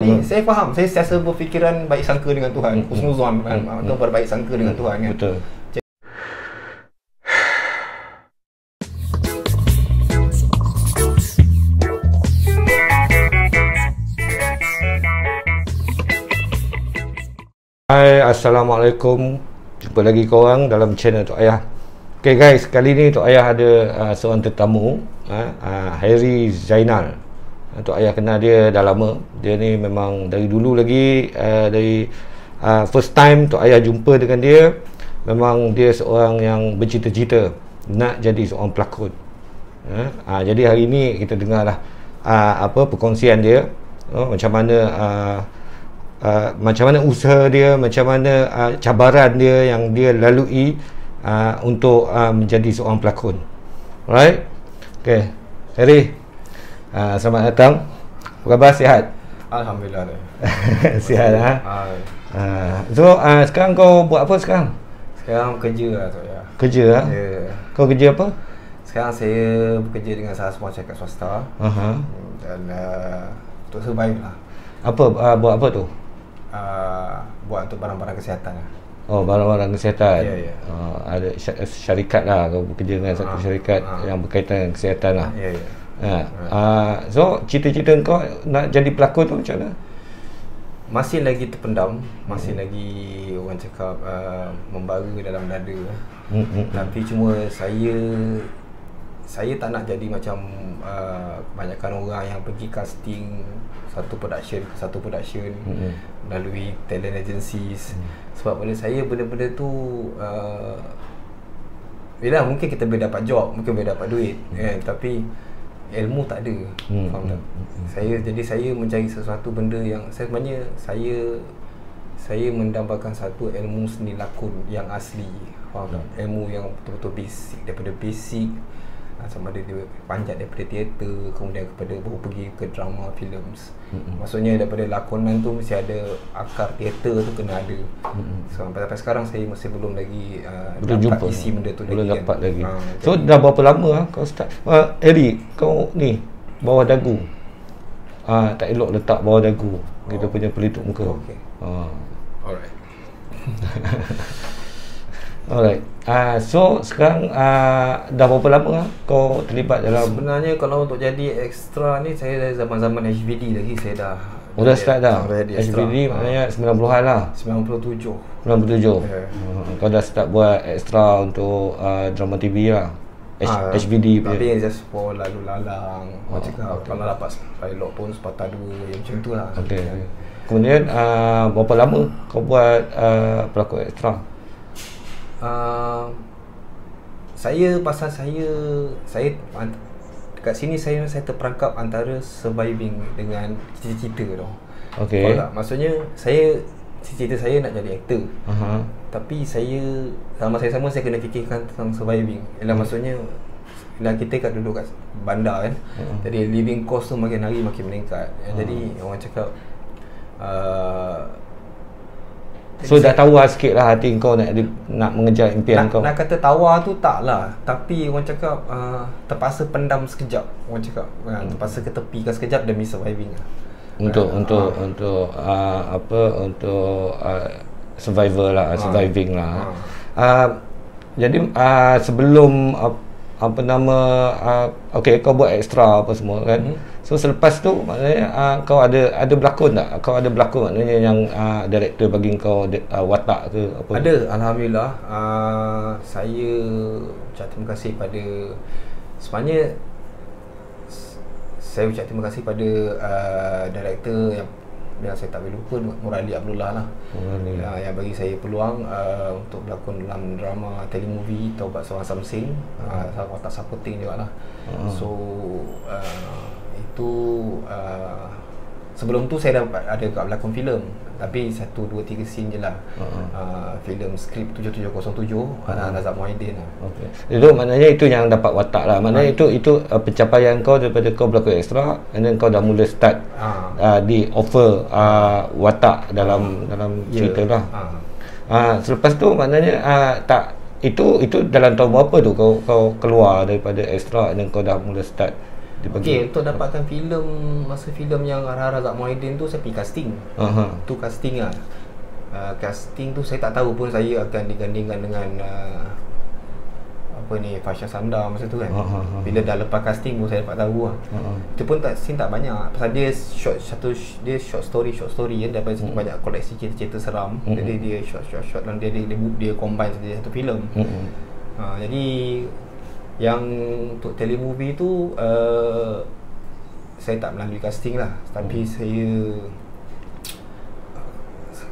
Jadi saya faham, saya sentiasa berfikiran baik sangka dengan Tuhan, husnuzon kan, atau berbaik sangka dengan Tuhan kan. Betul. Hai, Assalamualaikum. Jumpa lagi korang dalam channel Tok Ayah. Okay guys, kali ni Tok Ayah ada seorang tetamu, Hairi Zainal. Tok Ayah kenal dia dah lama. Dia ni memang dari dulu lagi, dari first time Tok Ayah jumpa dengan dia, memang dia seorang yang bercita-cita nak jadi seorang pelakon. Jadi hari ni kita dengarlah perkongsian dia, macam mana usaha dia, macam mana cabaran dia yang dia lalui untuk menjadi seorang pelakon. Alright. Okay, Hairi, selamat datang. Apa khabar, sihat? Alhamdulillah. Sihat So sekarang kau buat apa sekarang? Sekarang kerja lah Tok Ayah. Kerja lah? Ya. Kau kerja apa? Sekarang saya bekerja dengan salah sebuah syarikat swasta. Dan untuk survive lah. Buat apa tu? Buat untuk barang-barang kesihatan lah. Oh, barang-barang kesihatan. Ya. Ada syarikat lah, kau bekerja dengan satu syarikat yang berkaitan dengan kesihatan lah. Ya. So cita-cita kau nak jadi pelakon tu macam mana? Masih lagi terpendam, masih lagi orang cakap membara dalam dada. Tapi cuma saya tak nak jadi macam kebanyakan orang yang pergi casting satu production melalui talent agencies. Sebab pada saya benda-benda tu yelah, mungkin kita boleh dapat job, mungkin boleh dapat duit, tapi ilmu tak ada. Faham tak? Saya mencari sesuatu benda yang sebenarnya saya mendambakan satu ilmu seni lakon yang asli. Faham tak? Ilmu yang betul-betul basic, daripada basic sama ada dia panjat daripada teater, kemudian kepada baru pergi ke drama, films. Maksudnya daripada lakonan tu mesti ada akar teater tu kena ada. Sampai sekarang saya masih belum lagi dapat isi benda tu belum lagi. Dapat lagi. So dah berapa lama kau start? Hairi, kau ni bawah dagu. Tak elok letak bawah dagu. Kita punya pelitup muka. Okay. Alright. Alright. So sekarang dah berapa lama kau terlibat dalam? Sebenarnya kalau untuk jadi ekstra ni, saya dari zaman-zaman HVD lagi saya dah. Dah start dah. HVD maknanya 90-an lah. 97. Kau dah start buat ekstra untuk drama TV lah. HVD punya. Tapi just for lalu lalang. Kalau dapat pilot pun sepatah dua yang macam tu lah. Okay. Kemudian berapa lama kau buat pelakon ekstra? Saya dekat sini saya terperangkap antara surviving dengan cita-cita tu. Okey. Maksudnya cita-cita saya nak jadi aktor. Tapi sama saya kena fikirkan tentang surviving. Ialah maksudnya kita duduk kat bandar kan. Jadi living cost tu makin hari makin meningkat. Jadi orang cakap so dah tawar sikit lah hati kau nak mengejar impian kau. Nak kata tawar tu tak lah, tapi orang cakap terpaksa pendam sekejap. Orang cakap terpaksa ketepikan sekejap demi surviving lah. Untuk survival lah, surviving lah. Jadi sebelum okay, kau buat ekstra apa semua kan. So selepas tu maknanya kau ada berlakon tak? Kau ada berlakon maknanya yang director bagi kau watak ke apa? Ada, alhamdulillah. Saya ucap terima kasih pada, sebenarnya saya ucap terima kasih pada director yang saya tak boleh lupa, Murali Abdullah lah. Yang bagi saya peluang untuk berlakon dalam drama telemovie Taubat Seorang Samsing, watak supporting juga lah. So itu sebelum tu saya dah ada kat berlakon filem, tapi 1, 2, 3 scene je lah. Filem skrip 7707 Nazab Muhyiddin lah. Itu maknanya itu yang dapat watak lah. Maknanya itu pencapaian kau daripada kau berlakon ekstra, and then kau dah mula start di offer watak dalam cerita lah. Selepas tu maknanya itu dalam tahun berapa tu kau keluar daripada ekstra dan kau dah mula start Okey, untuk dapatkan filem, masa filem yang Arah Razak Muhyiddin tu saya pergi casting. Tu casting lah. Casting tu saya tak tahu pun saya akan digandingkan dengan apa ni, Fasha Sanda masa tu kan. Bila dah lepas casting pun saya dapat tahu lah. Itu pun scene tak banyak pasal dia short story kan, dapat banyak koleksi cerita-cerita seram. Jadi dia short dan dia combine jadi satu filem. Jadi yang untuk telemovie tu saya tak melalui casting lah, tapi saya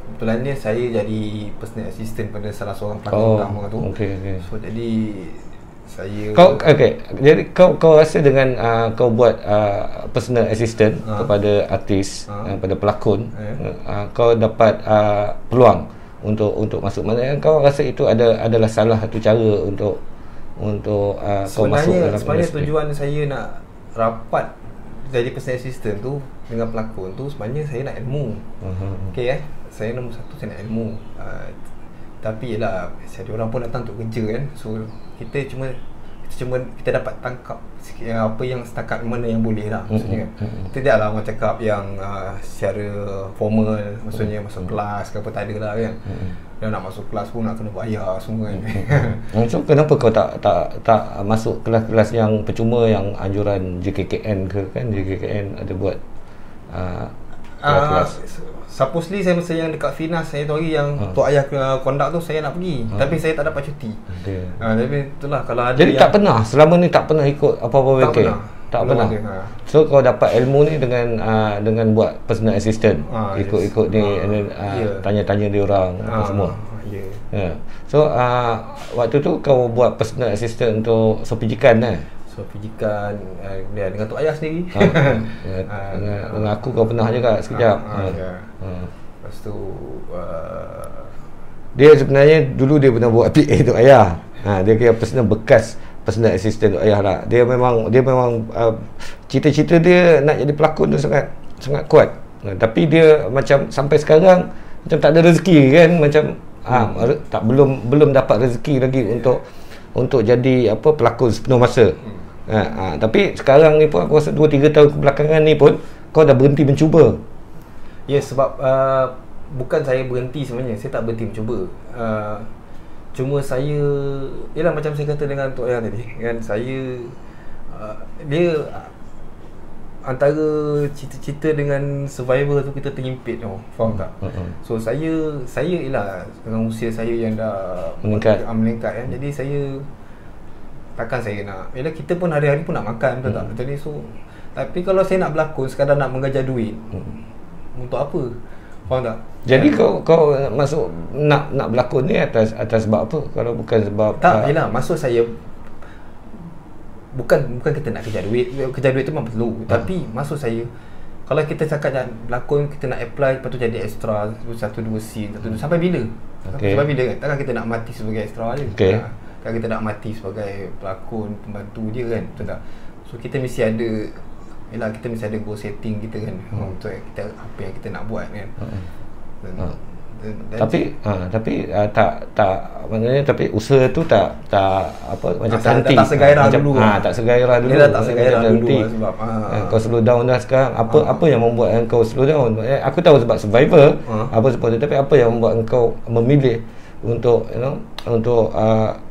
kebetulannya saya jadi personal assistant pada salah seorang pelakon utama tu. So jadi saya jadi kau rasa dengan kau buat personal assistant kepada artis, pada pelakon, kau dapat peluang untuk masuk. Maknanya kau rasa itu adalah salah satu cara untuk kau masuk dalam sebenarnya tujuan saya nak rapat jadi personal assistant tu dengan pelakon tu sebenarnya saya nak ilmu. Saya nombor satu, saya nak ilmu. Tapi yelah, ada orang pun datang untuk kerja kan. So kita dapat tangkap apa yang setakat mana yang boleh lah, maksudnya kan. Kita tak lah orang cakap yang secara formal, maksudnya masuk kelas ke apa, tak ada lah kan. Dan nak masuk kelas pun nak kena bayar semua kan. So kenapa kau tak masuk kelas-kelas yang percuma, yang anjuran JKKN ke kan? JKKN ada buat kelas. Supposedly saya masa yang dekat Finas saya tu hari yang Tok Ayah conduct tu saya nak pergi, tapi saya tak dapat cuti. Tapi itulah, kalau ada jadi yang tak pernah selama ni tak pernah ikut apa-apa weekend. Tak pernah. So kau dapat ilmu ni dengan buat personal assistant, ikut ni, tanya-tanya dia orang apa semua. So waktu tu kau buat personal assistant untuk Sopijikan Sopijikan dengan Tok Ayah sendiri. Dengan aku kau pernah juga sekejap. Lepas tu dia sebenarnya dulu dia pernah buat PA Tok Ayah. Dia kira bekas personal assistant Tok Ayah lah. Dia memang cita-cita dia nak jadi pelakon tu sangat kuat. Tapi dia macam sampai sekarang macam tak ada rezeki kan, macam belum dapat rezeki lagi untuk jadi pelakon sepenuh masa. Tapi sekarang ni pun aku rasa 2-3 tahun kebelakangan ni pun kau dah berhenti mencuba. Ya, sebab bukan saya berhenti sebenarnya, saya tak berhenti mencuba. Cuma saya, ialah macam saya kata dengan Tok Ayah tadi kan, saya dia antara cita-cita dengan Survivor tu kita terhimpit, faham tak? So saya ialah dengan usia saya yang dah meningkat kan, jadi saya takkan saya nak, ialah kita pun hari-hari pun nak makan, betul tak? Jadi so, tapi kalau saya nak berlakon sekadar nak mengajar duit, untuk apa? Faham tak? Jadi kau masuk nak berlakon ni atas sebab apa? Kalau bukan sebab ialah maksud saya bukan kita nak kejar duit tu memang perlu. Tapi maksud saya, kalau kita cakap nak berlakon, kita nak apply, lepas tu jadi extra 1-2 scene, sampai bila? Sampai bila kan? Takkan kita nak mati sebagai extra je. Kan kita nak mati sebagai pelakon, pembantu je kan, betul tak? So kita mesti ada goal setting kita kan, untuk kita apa yang kita nak buat kan. Tapi tak maknanya, tapi usaha tu tak macam cantik, tak segairah dulu. Tak segairah dulu. Dia tak segairah dulu sebab kau slow down dah sekarang. Apa yang membuat kau slow down? Aku tahu sebab Survivor, apa sebab tu, tapi apa yang membuat kau memilih untuk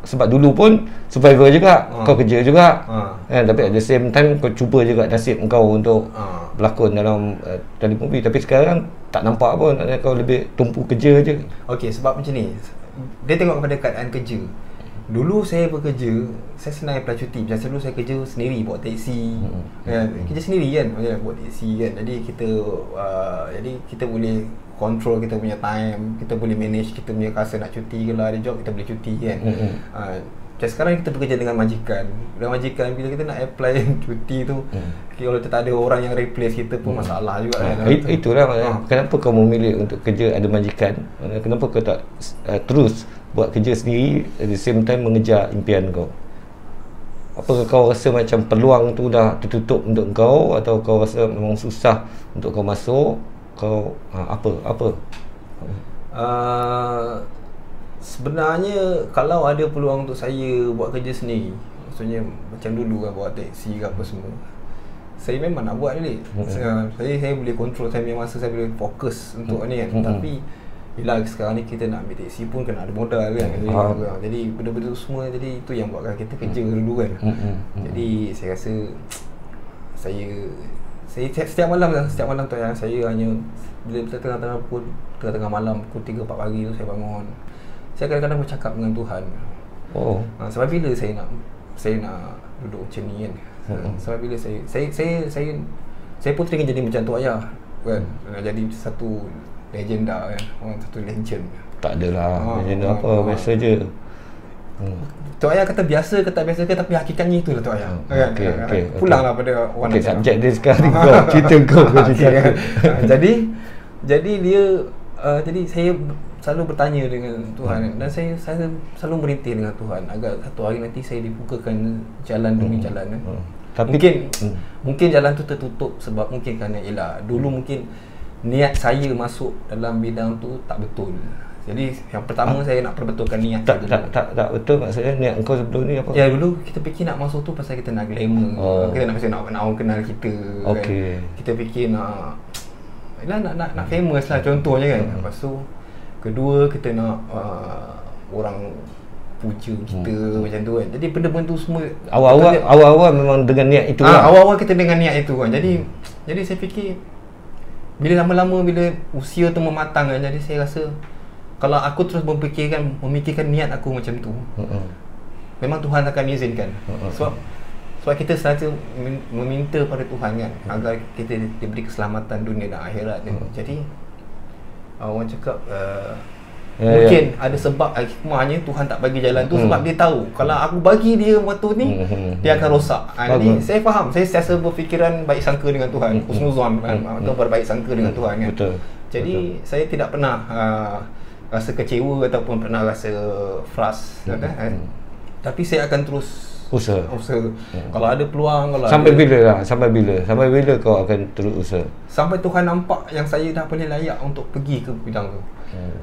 sebab dulu pun Survivor juga, kau kerja juga tapi at the same time kau cuba juga nasib kau untuk berlakon dalam telemovie. Tapi sekarang tak nampak pun, kau lebih tumpu kerja je. Okey, sebab macam ni, dia tengok kepada keadaan kerja. Dulu saya bekerja, saya senang apply cuti. Macam dulu saya kerja sendiri, bawa teksi, kerja sendiri kan, bawa teksi kan. Jadi kita boleh control kita punya time, kita boleh manage kita punya rasa nak cuti ke lah, ada job kita boleh cuti kan. Macam sekarang kita bekerja dengan majikan. Dengan majikan, bila kita nak apply cuti tu, kalau kita tak ada orang yang replace kita pun masalah juga kan. Itulah kenapa kau memilih untuk kerja ada majikan. Kenapa kau tak terus buat kerja sendiri, at the same time mengejar impian kau? Apakah kau rasa macam peluang tu dah tertutup untuk kau, atau kau rasa memang susah untuk kau masuk? Kau apa? Sebenarnya kalau ada peluang untuk saya buat kerja sendiri, maksudnya macam dulu kan, buat teksi ke apa semua, saya memang nak buat ni. Saya boleh kontrol time yang masa, saya boleh fokus untuk ni kan. Tapi bila sekarang ni kita nak ambil taksi pun kena ada modal kan. Jadi benda-benda tu semua, jadi itu yang buatkan kita kerja dulu kan. Jadi saya rasa saya setiap malam tu yang saya hanya bila tengah malam pukul 3-4 pagi tu saya bangun. Saya kadang-kadang bercakap dengan Tuhan. Sebab bila saya nak duduk macam ni kan. Sebab bila saya pun teringin jadi macam Tok Ayah kan. Jadi satu legenda kan. Satu legend. Tak adalah legenda apa, biasa je. Tok Ayah kata biasa ke tak biasa ke, tapi hakikatnya itulah Tok Ayah. Pulanglah pada orang lain. Subjek dia sekarang kau cerita kau kan. Jadi dia jadi saya selalu bertanya dengan Tuhan dan saya selalu merintih dengan Tuhan agar satu hari nanti saya dibukakan jalan demi jalan kan. Tapi mungkin jalan tu tertutup sebab mungkin kerana dulu mungkin niat saya masuk dalam bidang tu tak betul. Jadi yang pertama saya nak perbetulkan niat. Tak betul maksudnya niat engkau sebelum ni apa? Ya, dulu kita fikir nak masuk tu pasal kita nak glamour. Kita nak orang kenal kita kan. Kita fikir nak famous lah contohnya kan. Lepas tu kedua kita nak orang puja kita macam tu kan. Jadi benda-benda tu semua awal-awal memang dengan niat itu lah. Awal-awal kita dengan niat itu kan. Jadi saya fikir bila lama-lama bila usia tu mematang kan, jadi saya rasa kalau aku terus memikirkan niat aku macam tu, memang Tuhan akan izinkan. Sebab kita selalu meminta pada Tuhan kan, agar kita diberi keselamatan dunia dan akhirat kan. Jadi orang cakap mungkin ada sebab hikmahnya Tuhan tak bagi jalan tu sebab dia tahu kalau aku bagi dia waktu ni dia akan rosak. Jadi saya faham, saya sentiasa berfikiran baik sangka dengan Tuhan, husnuzon kan, atau berbaik sangka dengan Tuhan kan. Jadi saya tidak pernah rasa kecewa ataupun pernah rasa frust kan. Tapi saya akan terus usaha. Kalau ada peluang, sampai bila kau akan terus usaha? Sampai Tuhan nampak yang saya dah boleh layak untuk pergi ke bidang tu.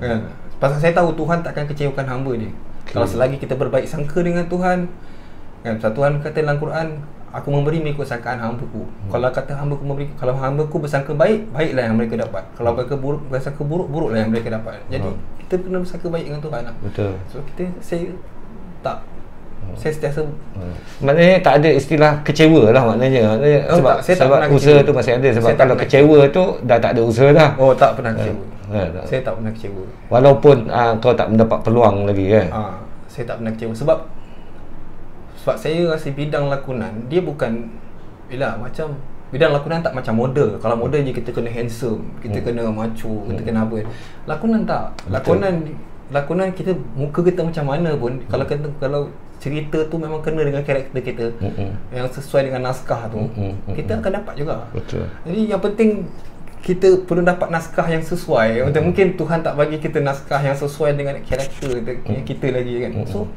Kan? Pasal saya tahu Tuhan takkan kecewakan hamba dia. Kalau selagi kita berbaik sangka dengan Tuhan kan, Tuhan kata dalam Quran, aku memberi mengikut sangkaan hamba-Ku. Kalau kata hamba-Ku memberi, kalau hamba-Ku bersangka baik, baiklah yang mereka dapat. Kalau mereka bersangka buruk, buruklah yang mereka dapat. Jadi kita kena bersangka baik dengan Tuhan lah. Betul. So saya sentiasa maknanya tak ada istilah kecewa lah maknanya sebab usaha tu masih ada. Sebab kalau kecewa tu dah tak ada usaha dah. Tak pernah kecewa. Saya tak pernah kecewa walaupun kau tak mendapat peluang lagi kan. Saya tak pernah kecewa sebab saya rasa bidang lakonan dia bukan macam bidang lakonan tak macam model. Kalau model je kita kena handsome, kita kena macho, kita kena apa. Lakonan tak. Lakonan kita muka kita macam mana pun, kalau cerita tu memang kena dengan karakter kita yang sesuai dengan naskah tu, kita akan dapat juga. Betul. Jadi yang penting kita perlu dapat naskah yang sesuai. Mungkin Tuhan tak bagi kita naskah yang sesuai dengan karakter kita lagi kan. So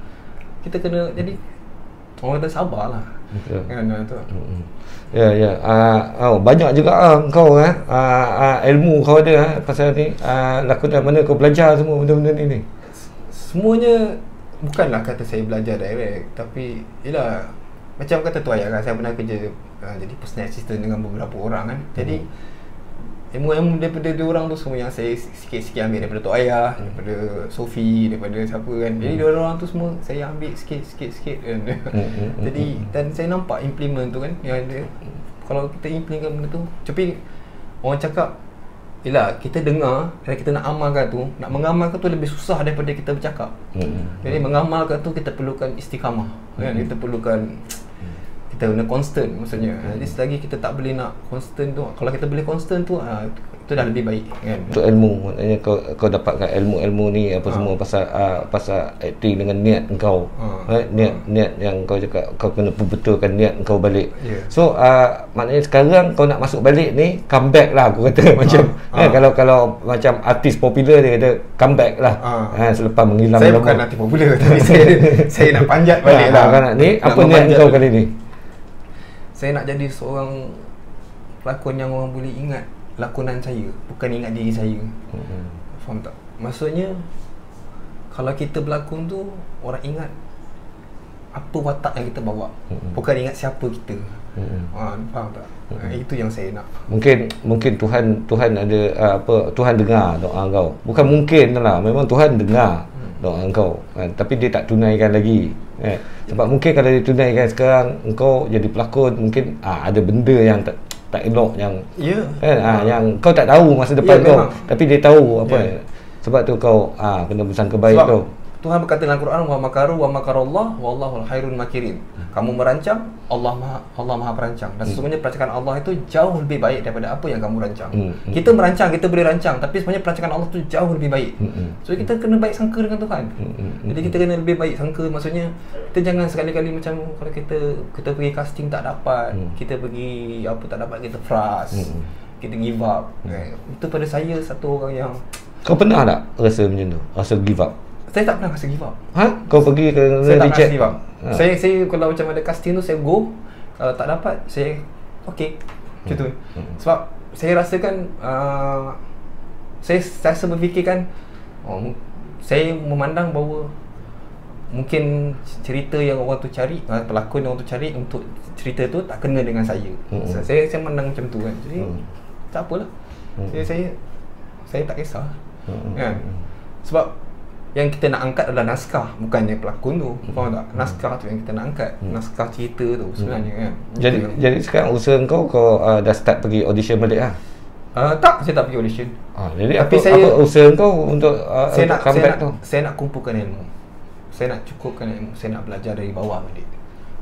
kita kena, jadi orang kata sabarlah. Betul. Kan tu. Ya. Banyak juga kau ilmu kau ada pasal ni. Lakonan mana kau belajar semua benda-benda ni? Semuanya bukanlah kata saya belajar direct, tapi macam kata Tok Ayah kan, saya pernah kerja jadi personal assistant dengan beberapa orang kan. Jadi ilmu-ilmu daripada dia orang tu semua yang saya sikit-sikit ambil daripada Tok Ayah, daripada Sophie, daripada siapa kan. Jadi dia orang tu semua saya ambil sikit-sikit kan. Jadi dan saya nampak implement tu kan, yang dia, kalau kita implement benda tu, tapi orang cakap kita dengar dan kita nak amalkan tu, nak mengamalkan tu lebih susah daripada kita bercakap. Jadi mengamalkan tu kita perlukan istiqamah kan, kita perlukan kita kena constant maksudnya. Jadi selagi kita tak boleh nak constant tu, kalau kita boleh constant tu itu dah lebih baik kan. Untuk ilmu, maknanya kau dapatkan ilmu-ilmu ni apa semua pasal acting dengan niat kau. Niat yang kau cakap, kau kena betulkan niat kau balik. So maknanya sekarang kau nak masuk balik ni, comeback lah aku kata macam kalau macam artis popular dia kata comeback lah selepas menghilang saya lama. Bukan artis popular tapi saya nak panjat balik lah. Ni apa niat kau kali ni? Saya nak jadi seorang pelakon yang orang boleh ingat lakonan saya, bukan ingat diri saya. Faham tak? Maksudnya kalau kita berlakon tu orang ingat apa watak yang kita bawa, bukan ingat siapa kita. Faham tak? Itu yang saya nak. Mungkin Tuhan ada Tuhan dengar doa kau. Bukan mungkin lah, memang Tuhan dengar doa kau kan? Tapi dia tak tunaikan lagi kan? Sebab mungkin kalau dia tunaikan sekarang, engkau jadi pelakon, mungkin ada benda yang tak elok yang kan? Yang kau tak tahu masa depan kau, tapi dia tahu apa. Sebab tu kau kena bersangka baik tu. Tuhan berkata dalam Quran, wa makaru wa makarallah wallahu khairul makirin. Kamu merancang, Allah Maha perancang. Dan sesungguhnya perancangan Allah itu jauh lebih baik daripada apa yang kamu rancang. Kita merancang, kita boleh rancang, tapi sebenarnya perancangan Allah itu jauh lebih baik. So kita kena baik sangka dengan Tuhan. Jadi kita kena lebih baik sangka, maksudnya kita jangan sekali-kali macam kalau kita pergi casting tak dapat, kita pergi tak dapat, kita frust, kita give up. Itu pada saya satu orang yang... Kau pernah tak rasa macam tu? Rasa give up? Saya tak pernah rasa give up. Kau pergi ke saya tak rasa give up. Saya kalau macam ada casting tu, saya go. Kalau tak dapat, saya okay, macam tu. Sebab saya rasakan saya rasa berfikirkan, saya memandang bahawa mungkin cerita yang orang tu cari, pelakon yang orang tu cari untuk cerita tu tak kena dengan saya. Saya memandang macam tu kan. Jadi tak apalah. Saya tak kisah kan. Sebab yang kita nak angkat adalah naskah, bukannya pelakon tu. Faham tak? Naskah tu yang kita nak angkat, naskah cerita tu sebenarnya kan. Jadi sekarang usaha kau dah start pergi audition balik lah? Tak, saya tak pergi audition. Jadi tapi apa usaha kau untuk comeback tu? Saya nak kumpulkan ilmu. Saya nak cukupkan ilmu. Saya nak belajar dari bawah balik.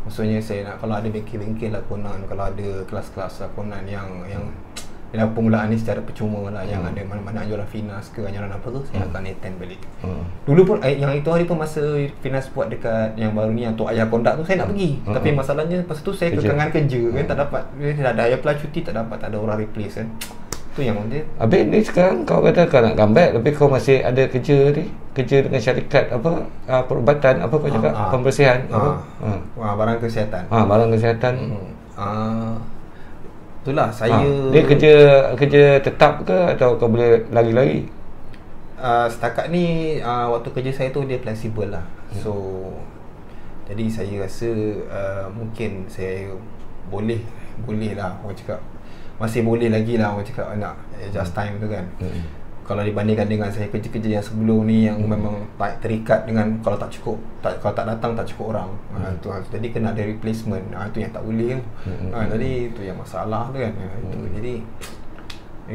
Maksudnya saya nak, kalau ada bengkel-bengkel lakonan, kalau ada kelas-kelas lakonan yang dalam permulaan ni secara percuma lah, yang ada mana-mana anjuran Finas ke anjuran apa tu, saya akan attend balik. Dulu pun yang itu hari pun masa Finas buat dekat yang baru ni, yang Tok Ayah Kondak tu, saya nak pergi. Tapi masalahnya lepas tu saya kekangan kerja kan, tak dapat. Dah ada apply cuti, tak dapat, tak ada orang replace kan. Tu yang dia. Habis ni sekarang kau kata kau nak comeback, tapi kau masih ada kerja ni, kerja dengan syarikat perubatan, apa kau cakap, pembersihan barang kesihatan. Barang kesihatan. Itulah saya. Dia kerja tetap ke atau kau boleh lari-lari? Setakat ni waktu kerja saya tu dia fleksibel lah. So jadi saya rasa mungkin saya boleh lah orang cakap. Masih boleh lagi lah orang cakap nak adjust time tu kan. Kalau dibandingkan dengan saya kerja-kerja yang sebelum ni yang memang tak terikat dengan kalau tak cukup, kalau tak datang tak cukup orang. Jadi kena ada replacement. Itu yang tak boleh. Jadi itu yang masalah tu kan. Jadi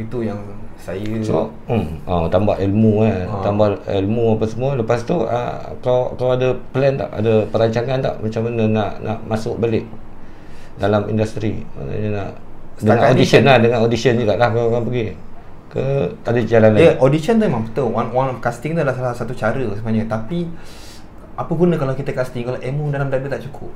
itu yang saya tambah ilmu tambah ilmu apa semua. Lepas tu kau ada plan tak, ada perancangan tak macam mana nak masuk balik dalam industri? Maksudnya dengan audition lah, dengan audition jugalah kau akan pergi ke ada jalan lain? Audition tu memang betul. One casting tu adalah salah satu cara sebenarnya. Tapi apa guna kalau kita casting kalau ilmu dalam dada tak cukup?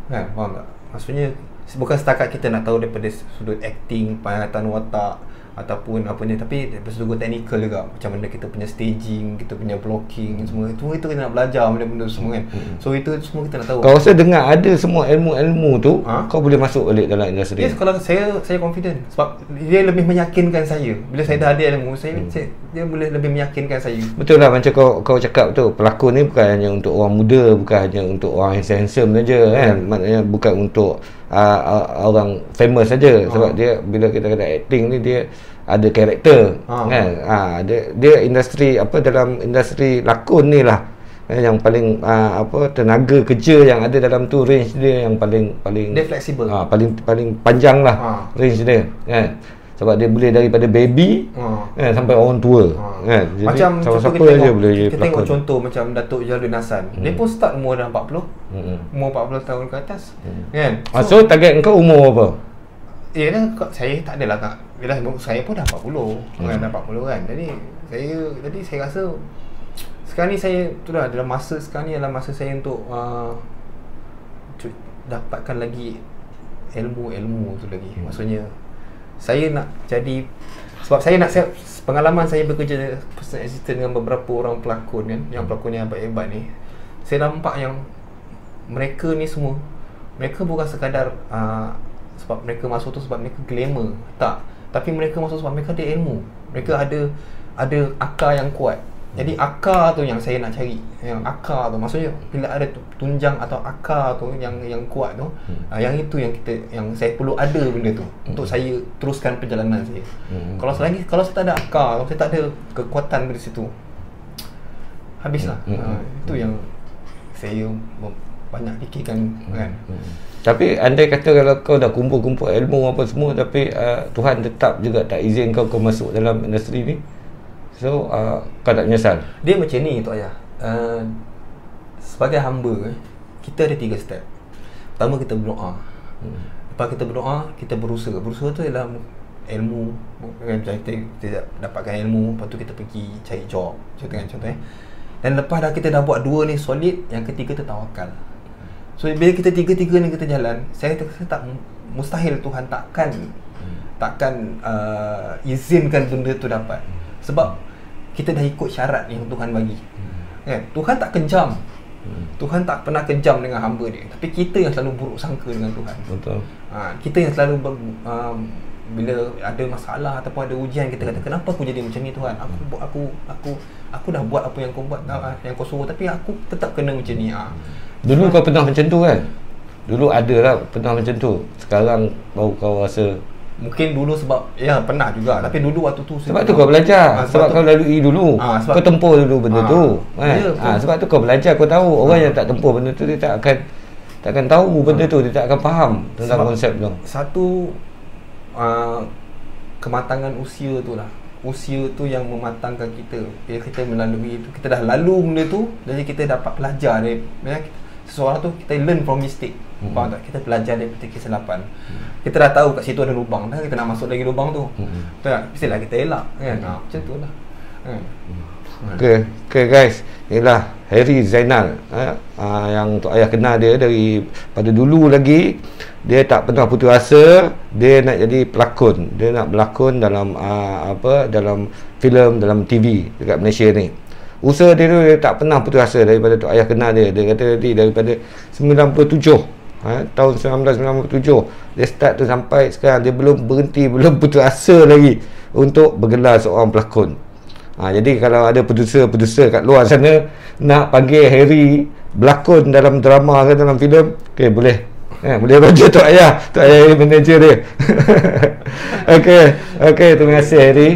Kan, faham tak? Maksudnya bukan setakat kita nak tahu daripada sudut acting, penglihatan watak ataupun apa ni, tapi daripada sudut technical juga, macam mana kita punya staging, kita punya blocking, semua itu kita nak belajar benda-benda semua kan. So itu semua kita nak tahu. Kau rasa dengan ada semua ilmu-ilmu tu, kau boleh masuk balik dalam industri? Yes, kalau saya confident sebab dia lebih meyakinkan saya. Bila saya dah ada ilmu, dia boleh lebih meyakinkan saya. Betul lah macam kau cakap tu, pelakon ni bukan hanya untuk orang muda, bukan hanya untuk orang handsome saja kan. Maknanya bukan untuk orang famous saja. Sebab dia bila kita kata acting ni, dia ada karakter kan. Dia industri dalam industri lakon ni lah yang paling tenaga kerja yang ada dalam tu, range dia yang paling dia fleksibel. Paling panjang lah range dia kan. Sebab dia boleh daripada baby kan sampai orang tua kan. Jadi macam siapa je boleh jadi pelakon. Kita tengok contoh macam Datuk Jaludin Hasan. Dia pun start umur dah 40. Umur 40 tahun ke atas kan. So target kau umur apa? Saya tak adalah tak. Bila saya pun dah 40 kan, dah 40 kan. Jadi saya rasa sekarang ni saya itulah dalam masa sekarang ni adalah masa saya untuk dapatkan lagi ilmu tu lagi. Maksudnya saya nak jadi, sebab saya nak pengalaman saya bekerja personal assistant dengan beberapa orang pelakon kan, yang pelakon yang hebat ni, saya nampak yang mereka ni semua, mereka bukan sekadar sebab mereka masuk tu sebab mereka glamour, tak. Tapi mereka masuk sebab mereka ada ilmu. Mereka ada akar yang kuat. Jadi akar tu yang saya nak cari. Yang akar tu maksudnya bila ada tunjang atau akar tu yang kuat tu, yang itu yang saya perlu ada benda tu untuk saya teruskan perjalanan saya. Kalau saya tak ada akar, kalau saya tak ada kekuatan di situ, habislah. Itu yang saya banyak fikirkan kan. Tapi andai kata kalau kau dah kumpul-kumpul ilmu apa semua, tapi Tuhan tetap juga tak izin kau masuk dalam industri ni, so kau tak menyesal? Dia macam ni Tok Ayah. Sebagai hamba, kita ada 3 step. Pertama kita berdoa. Lepas kita berdoa, kita berusaha. Berusaha tu ialah ilmu. Macam kita dapatkan ilmu, lepas tu kita pergi cari job, contohnya. Dan lepas kita dah buat 2 ni solid, yang ketiga tu tawakal. So bila kita tiga-tiga ni kita jalan, saya tak mustahil Tuhan takkan izinkan benda tu dapat. Sebab kita dah ikut syarat yang Tuhan bagi. Kan? Tuhan tak kejam. Tuhan tak pernah kejam dengan hamba dia. Tapi kita yang selalu buruk sangka dengan Tuhan. Betul. Kita yang selalu bila ada masalah ataupun ada ujian, kita kata, kenapa aku jadi macam ni Tuhan? Aku dah buat apa yang kau buat, yang kau suruh, tapi aku tetap kena macam ni. Dulu kau pernah macam tu kan? Dulu ada lah pernah macam tu. Sekarang baru kau rasa. Mungkin dulu sebab ya pernah juga, tapi dulu waktu tu sebab tu kau belajar, sebab kau lalui dulu, kau tempur dulu benda tu kan? Sebab tu kau belajar, kau tahu. Orang yang tak tempur benda tu, dia tak akan tahu benda tu, dia tak akan faham tentang konsep tu. Satu kematangan usia tu lah. Usia tu yang mematangkan kita. Bila kita melalui itu, kita dah lalu benda tu, jadi kita dapat belajar dari seseorang tu, kita learn from mistake. Faham tak? Kita belajar daripada kesilapan. Kita dah tahu kat situ ada lubang, dah kita nak masuk lagi lubang tu. Betul tak? Mestilah kita elak kan. Macam tu lah. Okay guys, inilah Harry Zainal yang Tok Ayah kenal dia daripada dulu lagi. Dia tak pernah putus asa. Dia nak jadi pelakon. Dia nak berlakon dalam dalam filem, dalam TV dekat Malaysia ni. Usaha dia tu, dia tak pernah putus asa daripada Tok Ayah kenal dia. Dia kata tadi daripada 97, tahun 1997 dia start tu sampai sekarang, dia belum berhenti, belum putus asa lagi untuk bergelar seorang pelakon. Jadi kalau ada produser kat luar sana nak panggil Harry berlakon dalam drama ke dalam filem, okey, boleh. Boleh baca Tok Ayah. Tok Ayah manager dia. Okey, terima kasih Harry.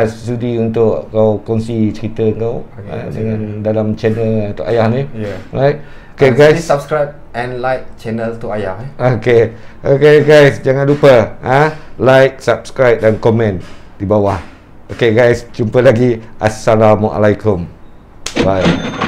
Sudi untuk kau kongsi cerita kau dengan dalam channel Tok Ayah ni. Right. Okay guys, please subscribe and like channel Tok Ayah. Okay guys, jangan lupa like, subscribe dan komen di bawah. Okay guys, jumpa lagi. Assalamualaikum. Bye.